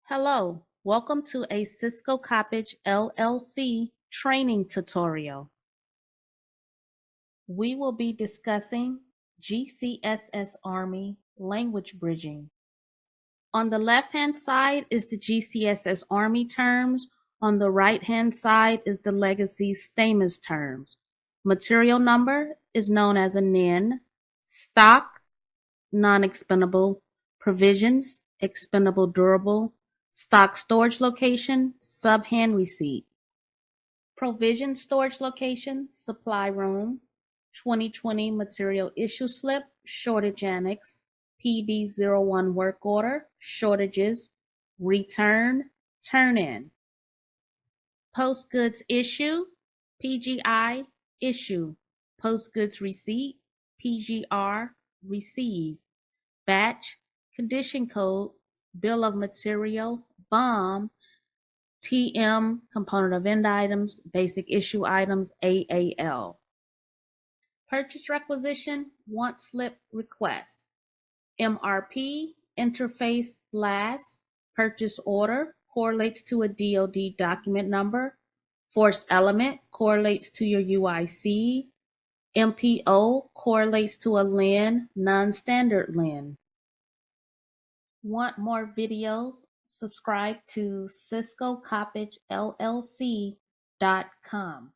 Hello, welcome to a Cisco Coppage LLC training tutorial. We will be discussing GCSS Army language bridging. On the left-hand side is the GCSS Army terms. On the right-hand side is the Legacy STAMIS terms. Material number is known as a NIN. Stock, non-expendable. Provisions, expendable durable. Stock storage location, sub-hand receipt. Provision storage location, supply room. 2020 material issue slip, shortage annex. PB01 work order, shortages. Return, turn in. Post goods issue, PGI, issue. Post goods receipt, PGR, receive. Batch, condition code, bill of material, BOM, TM, component of end items, basic issue items, AAL. Purchase requisition, want slip request. MRP, interface blast. Purchase order, correlates to a DoD document number. Force element, correlates to your UIC. MPO, correlates to a LIN, non-standard LIN. Want more videos? Subscribe to CiscoCoppageLLC.com.